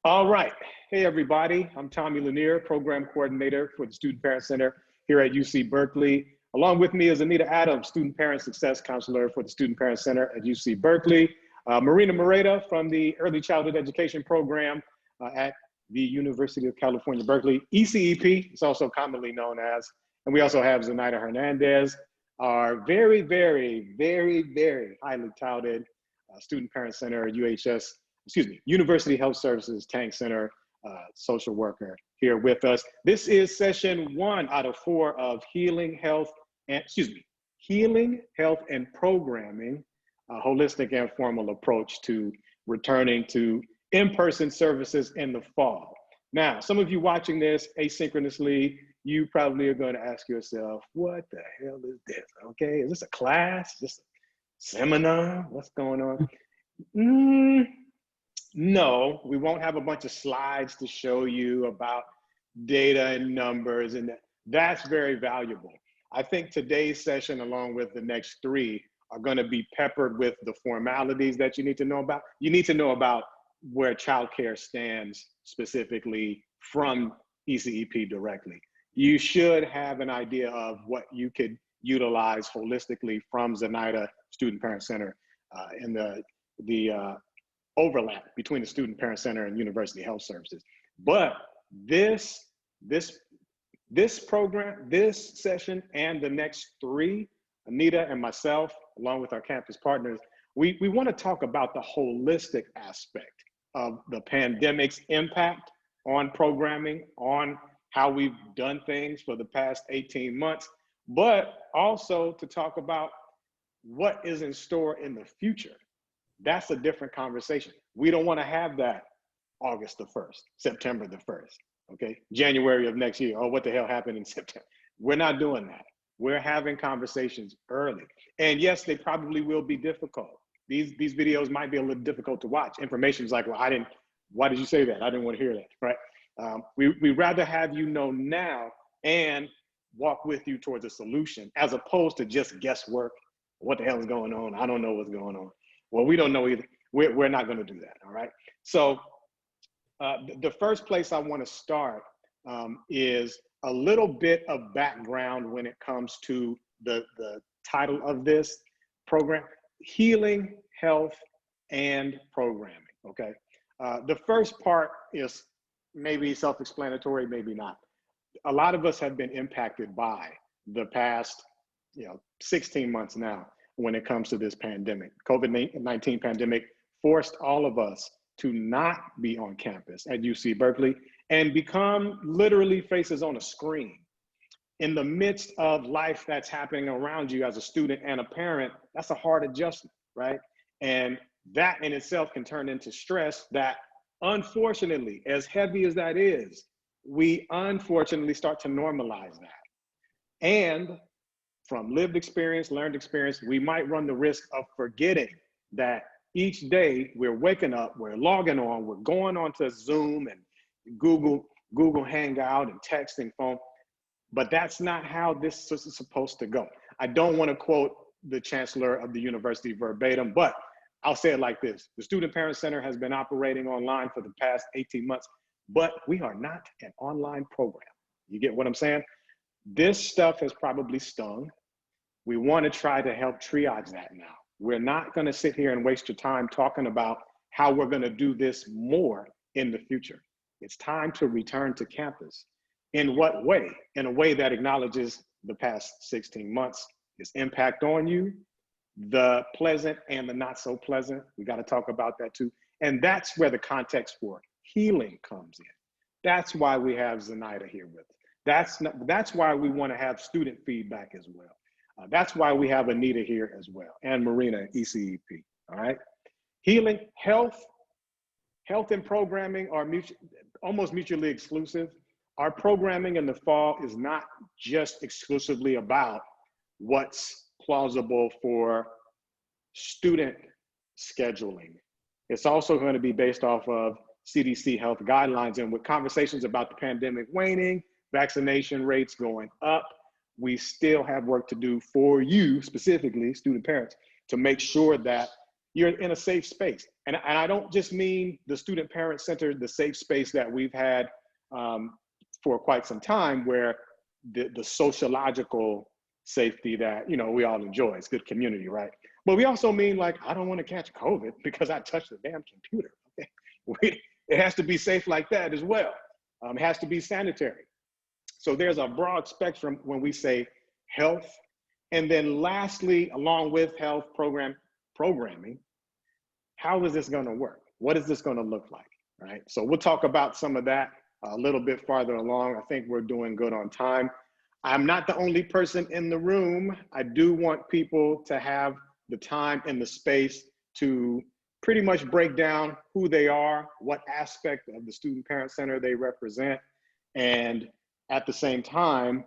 All right. Hey, everybody. I'm Tommy Lanier, Program Coordinator for the Student Parent Center here at UC Berkeley. Along with me is Anita Adams, Student Parent Success Counselor for the Student Parent Center at UC Berkeley. Marina Moreta from the Early Childhood Education Program at the University of California, Berkeley. ECEP, it's also commonly known as. And we also have Zenaida Hernandez, our very, very, very, very highly touted Student Parent Center at University Health Services Tank Center social worker here with us. This is session 1 out of 4 of Healing, Health, and Programming, a holistic and formal approach to returning to in-person services in the fall. Now, some of you watching this asynchronously, you probably are going to ask yourself, what the hell is this? Okay, is this a class? Is this a seminar? What's going on? No, we won't have a bunch of slides to show you about data and numbers, and that's very valuable. I think today's session, along with the next 3, are going to be peppered with the formalities that you need to know about. You need to know about where childcare stands specifically from ECEP directly. You should have an idea of what you could utilize holistically from Zenaida Student Parent Center and the overlap between the Student Parent Center and University Health Services. But this program, this session, and the next 3, Anita and myself, along with our campus partners, we want to talk about the holistic aspect of the pandemic's impact on programming, on how we've done things for the past 18 months, but also to talk about what is in store in the future. That's a different conversation. We don't want to have that August the 1st, September the 1st, okay? January of next year, oh, what the hell happened in September? We're not doing that. We're having conversations early. And yes, they probably will be difficult. These videos might be a little difficult to watch. Information's like, well, why did you say that? I didn't want to hear that, right? We'd rather have you know now and walk with you towards a solution as opposed to just guesswork. What the hell is going on? I don't know what's going on. Well, we don't know either. We're not going to do that, all right? So the first place I want to start is a little bit of background when it comes to the title of this program, Healing, Health, and Programming, okay? The first part is maybe self-explanatory, maybe not. A lot of us have been impacted by the past 16 months now when it comes to this pandemic. COVID-19 pandemic forced all of us to not be on campus at UC Berkeley and become literally faces on a screen. In the midst of life that's happening around you as a student and a parent, that's a hard adjustment, right? And that in itself can turn into stress that, unfortunately, as heavy as that is, we unfortunately start to normalize that. And from lived experience, learned experience, we might run the risk of forgetting that each day we're waking up, we're logging on, we're going on to Zoom and Google Hangout and texting phone, but that's not how this is supposed to go. I don't want to quote the chancellor of the university verbatim, but I'll say it like this. The Student Parent Center has been operating online for the past 18 months, but we are not an online program. You get what I'm saying? This stuff has probably stung. We want to try to help triage that now. We're not going to sit here and waste your time talking about how we're going to do this more in the future. It's time to return to campus. In what way? In a way that acknowledges the past 16 months, its impact on you, the pleasant and the not so pleasant. We got to talk about that too. And that's where the context for healing comes in. That's why we have Zenaida here with us. That's why we want to have student feedback as well. That's why we have Anita here as well, and Marina at ECEP, all right? Healing, health and programming are almost mutually exclusive. Our programming in the fall is not just exclusively about what's plausible for student scheduling. It's also going to be based off of CDC health guidelines, and with conversations about the pandemic waning, vaccination rates going up, we still have work to do for you, specifically student parents, to make sure that you're in a safe space. And I don't just mean the student parent center, the safe space that we've had for quite some time, where the sociological safety that, you know, we all enjoy. It's good community, right? But we also mean, like, I don't want to catch COVID because I touched the damn computer. Okay? It has to be safe like that as well. It has to be sanitary. So there's a broad spectrum when we say health. And then lastly, along with health programming, how is this going to work? What is this going to look like, right? So we'll talk about some of that a little bit farther along. I think we're doing good on time. I'm not the only person in the room. I do want people to have the time and the space to pretty much break down who they are, what aspect of the Student Parent Center they represent, and at the same time,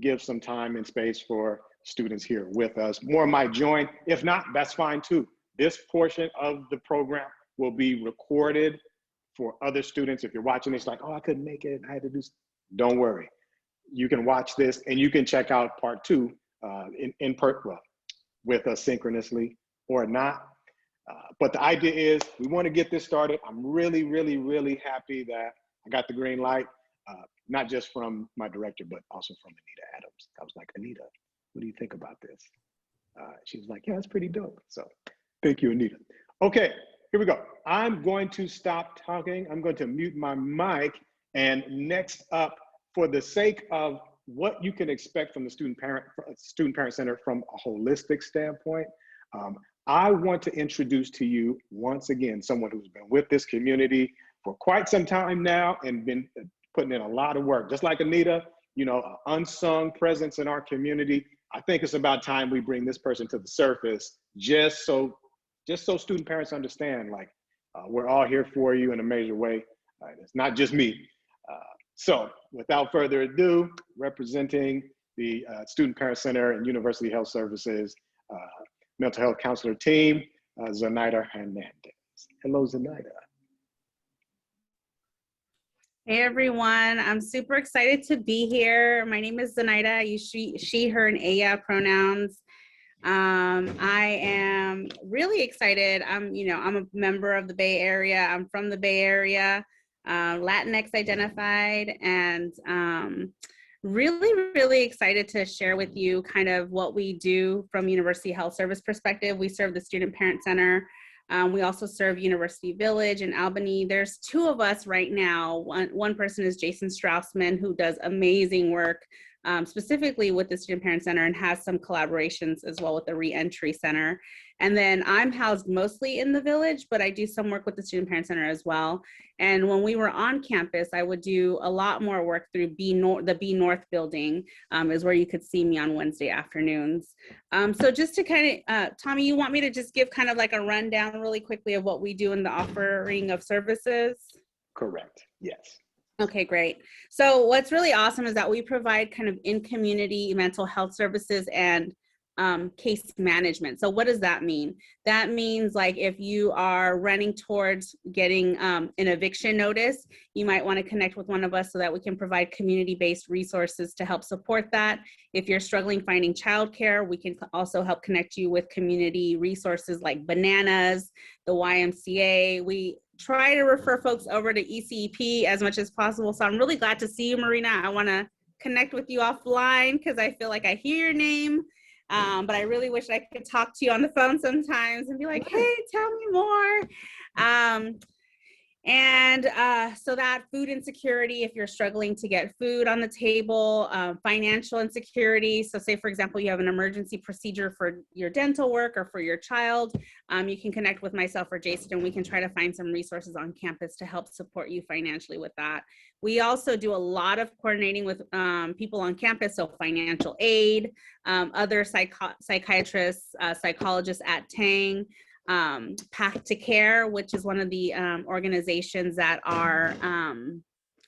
give some time and space for students here with us. More might join. If not, that's fine too. This portion of the program will be recorded for other students. If you're watching this like, oh, I couldn't make it, I had to do, don't worry. You can watch this and you can check out part two with us synchronously or not. But the idea is we want to get this started. I'm really, really, really happy that I got the green light, not just from my director, but also from Anita Adams. I was like, Anita, what do you think about this? She was like, yeah, it's pretty dope. So thank you, Anita. Okay, here we go. I'm going to stop talking. I'm going to mute my mic. And next up, for the sake of what you can expect from the Student Parent Center from a holistic standpoint, I want to introduce to you once again someone who's been with this community for quite some time now and been putting in a lot of work. Just like Anita, you know, an unsung presence in our community. I think it's about time we bring this person to the surface, just so student parents understand, like, we're all here for you in a major way. It's not just me. So without further ado, representing the Student Parent Center and University Health Services mental health counselor team, Zenaida Hernandez. Hello, Zenaida. Hey everyone, I'm super excited to be here. My name is Zenaida. I use she, her, and Aya pronouns. I am really excited. I'm a member of the Bay Area. I'm from the Bay Area, Latinx identified, and really, really excited to share with you kind of what we do from University Health Service perspective. We serve the Student Parent Center. We also serve University Village in Albany. There's two of us right now. One person is Jason Strausman, who does amazing work specifically with the Student Parent Center and has some collaborations as well with the Reentry Center. And then I'm housed mostly in the Village, but I do some work with the Student Parent Center as well. And when we were on campus, I would do a lot more work through the B North building, is where you could see me on Wednesday afternoons. So just to kind of, Tommy, you want me to just give kind of like a rundown really quickly of what we do in the offering of services? Correct, yes. Okay, great. So what's really awesome is that we provide kind of in-community mental health services and case management. So what does that mean? That means, like, if you are running towards getting an eviction notice, you might want to connect with one of us so that we can provide community-based resources to help support that. If you're struggling finding childcare, we can also help connect you with community resources like Bananas, the YMCA. We try to refer folks over to ECEP as much as possible. So I'm really glad to see you, Marina. I want to connect with you offline because I feel like I hear your name. But I really wish I could talk to you on the phone sometimes and be like, hey, tell me more. So that food insecurity, if you're struggling to get food on the table, financial insecurity. So say, for example, you have an emergency procedure for your dental work or for your child, you can connect with myself or Jason and we can try to find some resources on campus to help support you financially with that. We also do a lot of coordinating with people on campus, so financial aid, other psychiatrists, psychologists at Tang, Path to Care, which is one of the organizations that are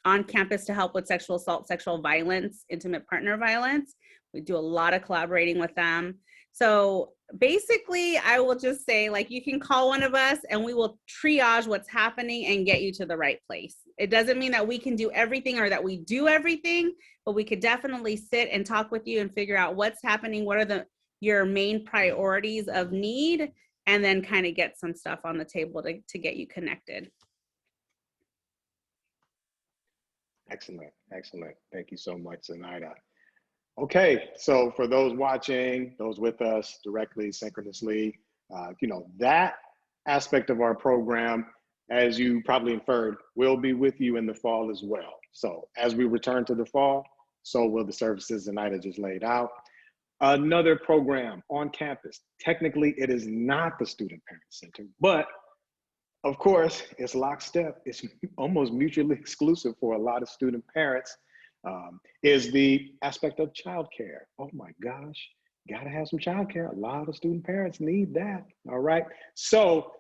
on campus to help with sexual assault, sexual violence, intimate partner violence. We do a lot of collaborating with them. So basically, I will just say, like, you can call one of us and we will triage what's happening and get you to the right place. It doesn't mean that we can do everything or that we do everything, but we could definitely sit and talk with you and figure out what's happening, what are your main priorities of need, and then kind of get some stuff on the table to get you connected. Excellent, excellent. Thank you so much, Zenaida. Okay, so for those watching, those with us directly, synchronously, that aspect of our program, as you probably inferred, will be with you in the fall as well. So as we return to the fall, so will the services Zenaida just laid out. Another program on campus. Technically, it is not the Student Parent Center, but of course, it's lockstep. It's almost mutually exclusive for a lot of student parents, is the aspect of childcare. Oh my gosh, gotta have some childcare. A lot of student parents need that, all right? So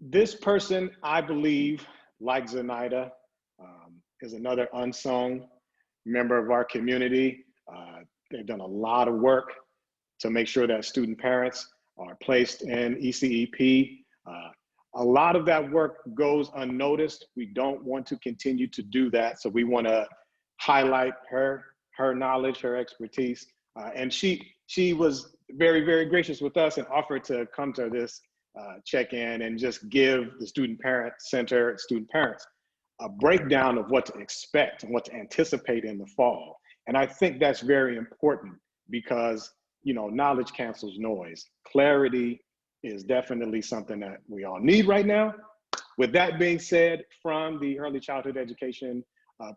this person, I believe, like Zenaida, is another unsung member of our community. They've done a lot of work to make sure that student parents are placed in ECEP. A lot of that work goes unnoticed. We don't want to continue to do that. So we want to highlight her knowledge, her expertise. And she was very, very gracious with us and offered to come to this check-in and just give the Student Parent Center, student parents, a breakdown of what to expect and what to anticipate in the fall. And I think that's very important because, knowledge cancels noise. Clarity is definitely something that we all need right now. With that being said, from the Early Childhood Education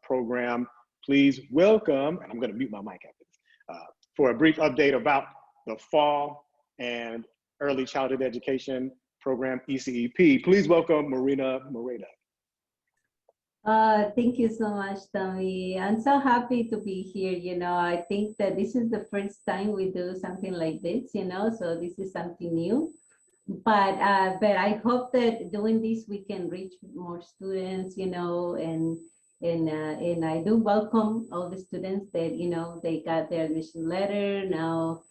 program, please welcome, and I'm going to mute my mic after this, for a brief update about the fall and Early Childhood Education program, ECEP. Please welcome Marina Moreda. Thank you so much, Tommy. I'm so happy to be here. I think that this is the first time we do something like this, so this is something new. But I hope that doing this we can reach more students, and I do welcome all the students that they got their admission letter. Now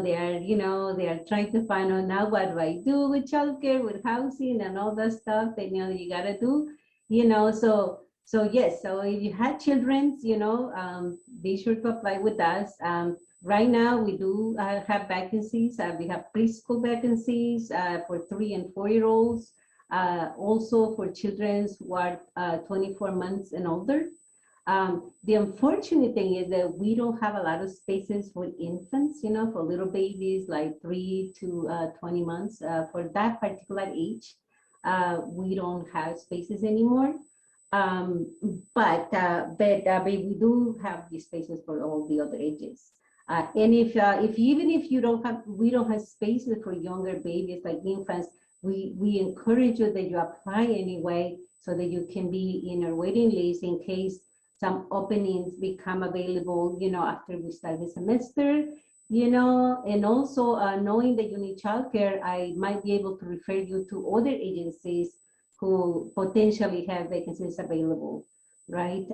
they are trying to find out now what do I do with childcare, with housing, and all that stuff that you gotta do. So yes. So if you had children, be sure to apply with us. Right now, we do have vacancies. We have preschool vacancies for 3 and 4-year-olds. Also for children who are 24 months and older. The unfortunate thing is that we don't have a lot of spaces for infants, for little babies like 3 to 20 months. For that particular age, we don't have spaces anymore. But we do have these spaces for all the other ages. And if even if we don't have spaces for younger babies like infants, we encourage you that you apply anyway so that you can be in our waiting list in case some openings become available, after we start the semester, and also knowing that you need childcare, I might be able to refer you to other agencies who potentially have vacancies available, right?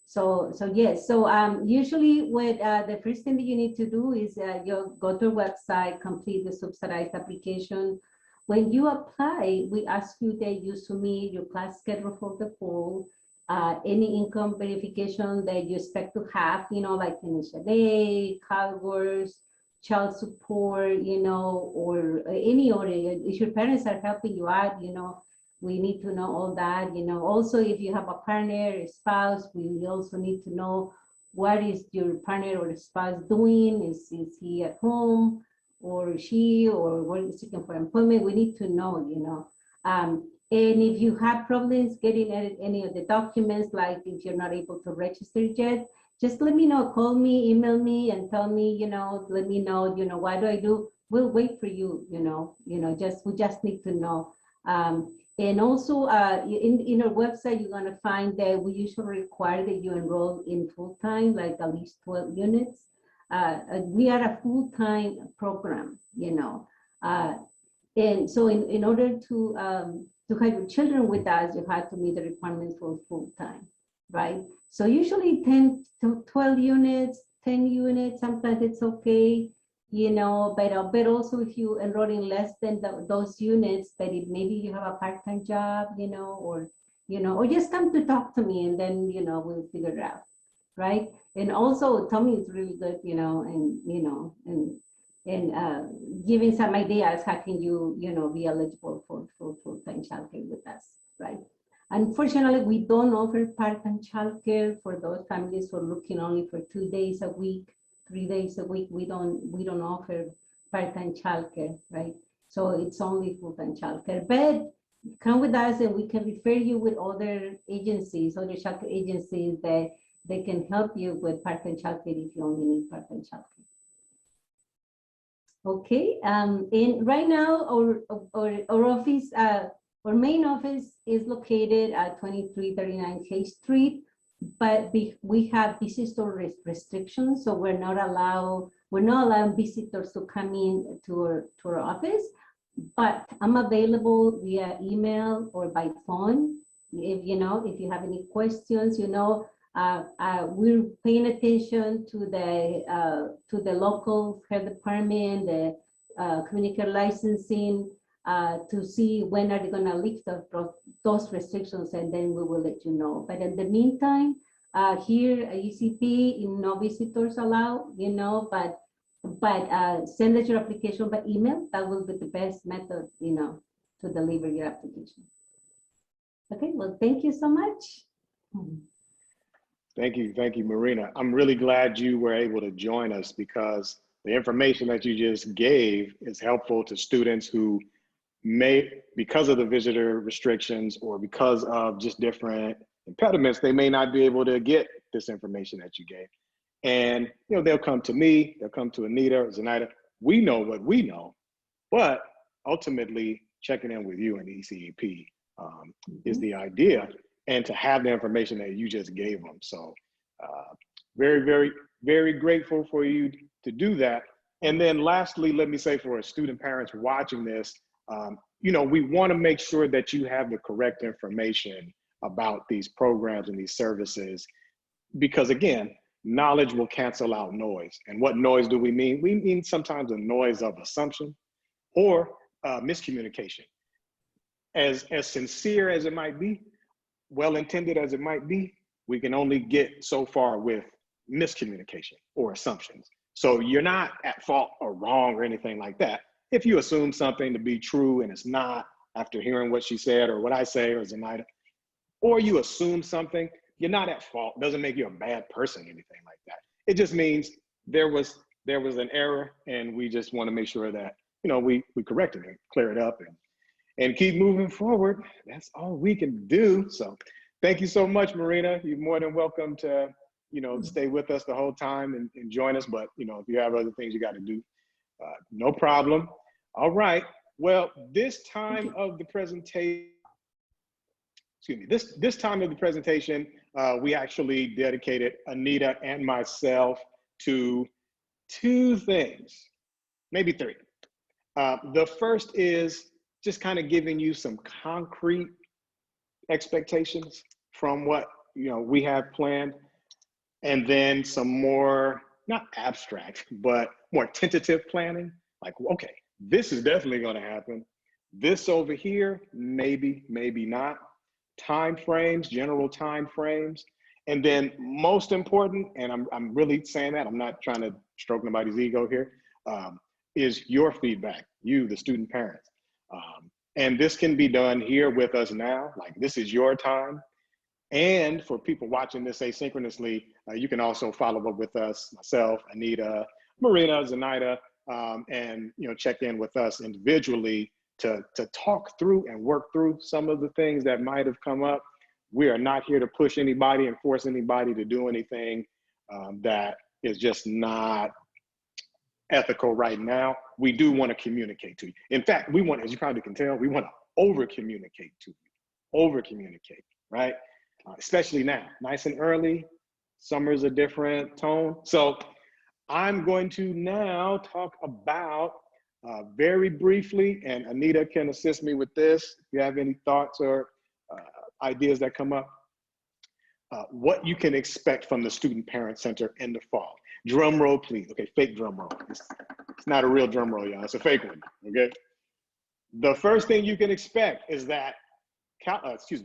So yes, usually what the first thing that you need to do is you go to our website, complete the subsidized application. When you apply, we ask you that you submit your class schedule for the fall, any income verification that you expect to have, like initial aid, hours, child support, or any other, if your parents are helping you out, we need to know all that, Also, if you have a partner, a spouse, we also need to know what is your partner or spouse doing. Is he at home or she, or what is seeking for employment? We need to know, And if you have problems getting any of the documents, like if you're not able to register yet, just let me know, call me, email me, and tell me, let me know, what do I do? We'll wait for you, we just need to know. And also in our website, you're gonna find that we usually require that you enroll in full-time, like at least 12 units. We are a full-time program, and so in order to have your children with us, you have to meet the requirements for full-time, right? So usually 10 to 12 units, 10 units, sometimes it's okay. But also if you enroll in less than those units, but if maybe you have a part-time job, or just come to talk to me, and then, we'll figure it out, right? And also Tommy is really good, and giving some ideas how can you be eligible for full-time childcare with us, right? Unfortunately, we don't offer part-time childcare for those families who are looking only for 2 days a week, 3 days a week. We don't offer part-time childcare, right? So it's only full-time childcare. But come with us and we can refer you with other agencies, other childcare agencies that they can help you with part-time childcare if you only need part-time childcare. Okay, and right now our office, our main office is located at 2339 K Street, but we have visitor restrictions, so we're not allowing visitors to come in to our office. But I'm available via email or by phone. If you have any questions, we're paying attention to the local health department, the communicator licensing, to see when are they going to lift those restrictions, and then we will let you know. But in the meantime, here at ECEP, no visitors allowed, but send us your application by email. That will be the best method, to deliver your application. Okay, well, thank you so much. Thank you, Marina. I'm really glad you were able to join us because the information that you just gave is helpful to students who may, because of the visitor restrictions or because of just different impediments, they may not be able to get this information that you gave. And they'll come to me, they'll come to Anita or Zenaida. We know what we know, but ultimately checking in with you and ECEP is the idea, and to have the information that you just gave them. So very, very, very grateful for you to do that. And then lastly, let me say for student parents watching this, we want to make sure that you have the correct information about these programs and these services, because again, knowledge will cancel out noise. And what noise do we mean? We mean sometimes a noise of assumption or miscommunication. As sincere as it might be, well-intended as it might be, we can only get so far with miscommunication or assumptions. So you're not at fault or wrong or anything like that. If you assume something to be true and it's not, after hearing what she said or what I say or Zenaida, or you assume something, you're not at fault. Doesn't make you a bad person, anything like that. It just means there was an error, and we just want to make sure that we correct it and clear it up and keep moving forward. That's all we can do. So thank you so much, Marina. You're more than welcome to stay with us the whole time and join us. But if you have other things you got to do, no problem. All right. Well, this time of the presentation, this time of the presentation, we actually dedicated Anita and myself to 2 things, maybe 3. The first is just kind of giving you some concrete expectations from what we have planned, and then some more, not abstract, but more tentative planning. Like, okay, this is definitely going to happen. This over here, maybe, maybe not. Time frames, general time frames. And then most important, and I'm really saying that, I'm not trying to stroke nobody's ego here, is your feedback, you, the student parents. And this can be done here with us now, like this is your time. And for people watching this asynchronously, you can also follow up with us, myself, Anita, Marina, Zenaida, and check in with us individually to talk through and work through some of the things that might have come up. We are not here to push anybody and force anybody to do anything that is just not ethical right now. We do want to communicate to you. In fact, we want, as you probably can tell, we want to over-communicate to you, over-communicate, right? Especially now, nice and early, summer's a different tone. So I'm going to now talk about very briefly, and Anita can assist me with this, if you have any thoughts or ideas that come up, what you can expect from the Student Parent Center in the fall. Drum roll, please. Okay, fake drum roll. It's not a real drum roll, y'all. It's a fake one, okay? The first thing you can expect is that,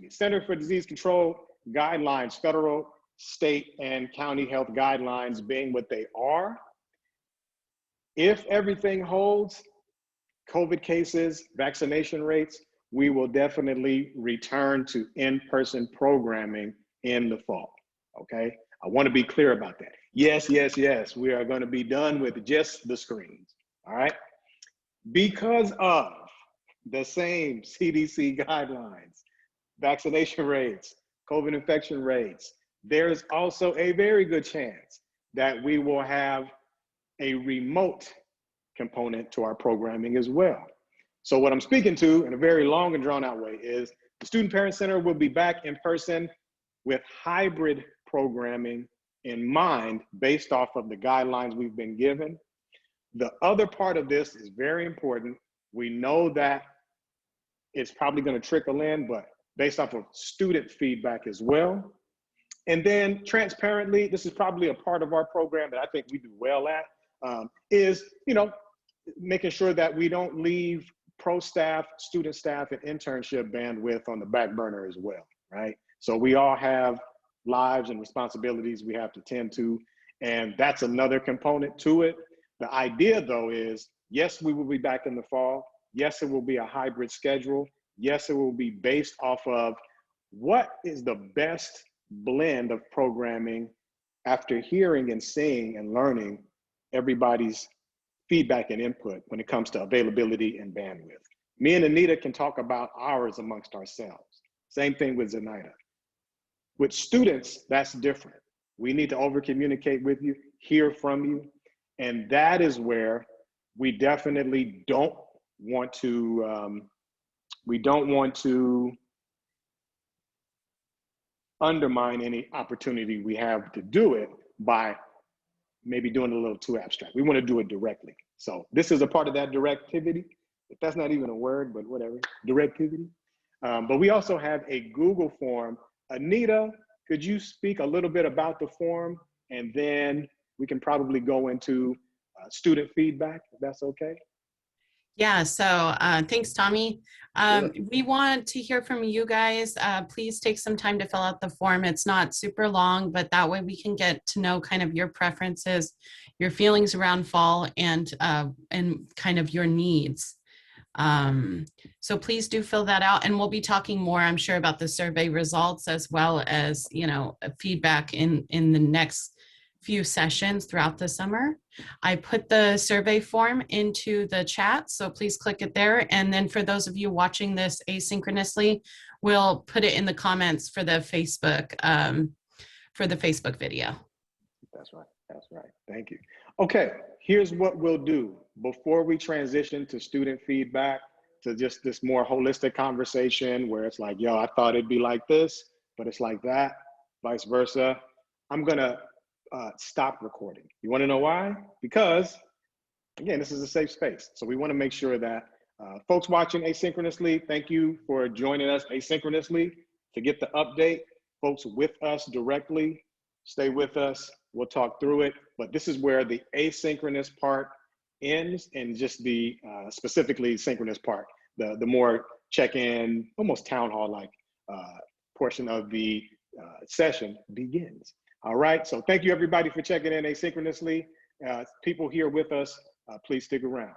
Center for Disease Control guidelines, federal, state, and county health guidelines being what they are, If everything holds, COVID cases, vaccination rates, we will definitely return to in-person programming in the fall, okay? I want to be clear about that. Yes, yes, yes, we are going to be done with just the screens, all right? Because of the same CDC guidelines, vaccination rates, COVID infection rates, there's also a very good chance that we will have a remote component to our programming as well. So what I'm speaking to in a very long and drawn out way is the Student Parent Center will be back in person with hybrid programming in mind based off of the guidelines we've been given. The other part of this is very important. We know that it's probably going to trickle in, but based off of student feedback as well. And then transparently, this is probably a part of our program that I think we do well at, is, you know, making sure that we don't leave pro staff, student staff, and internship bandwidth on the back burner as well, right? So we all have lives and responsibilities we have to tend to, and that's another component to it. The idea though is, yes, we will be back in the fall. Yes, it will be a hybrid schedule. Yes, it will be based off of what is the best blend of programming after hearing and seeing and learning everybody's feedback and input when it comes to availability and bandwidth. Me and Anita can talk about ours amongst ourselves. Same thing with Zenaida. With students, that's different. We need to over communicate with you, hear from you. And that is where we definitely don't want to, undermine any opportunity we have to do it by maybe doing it a little too abstract. We want to do it directly. So this is a part of that directivity. If that's not even a word, but whatever, directivity. But we also have a Google form. Anita, could you speak a little bit about the form? And then we can probably go into student feedback, if that's okay. Yeah, so thanks, Tommy. We want to hear from you guys. Please take some time to fill out the form. It's not super long, but that way we can get to know kind of your preferences, your feelings around fall, and kind of your needs. So please do fill that out, and we'll be talking more, I'm sure, about the survey results as well as, you know, feedback in the next few sessions throughout the summer. I put the survey form into the chat, so please click it there. And then for those of you watching this asynchronously, we'll put it in the comments for the Facebook video. That's right. That's right. Thank you. Okay, here's what we'll do before we transition to student feedback, to just this more holistic conversation where it's like, yo, I thought it'd be like this, but it's like that, vice versa. I'm gonna stop recording. You want to know why? Because again, this is a safe space. So we want to make sure that folks watching asynchronously, thank you for joining us asynchronously to get the update. Folks with us directly, stay with us. We'll talk through it. But this is where the asynchronous part ends, and just the specifically synchronous part, the more check-in, almost town hall-like portion of the session begins. All right, so thank you everybody for checking in asynchronously. People here with us, please stick around.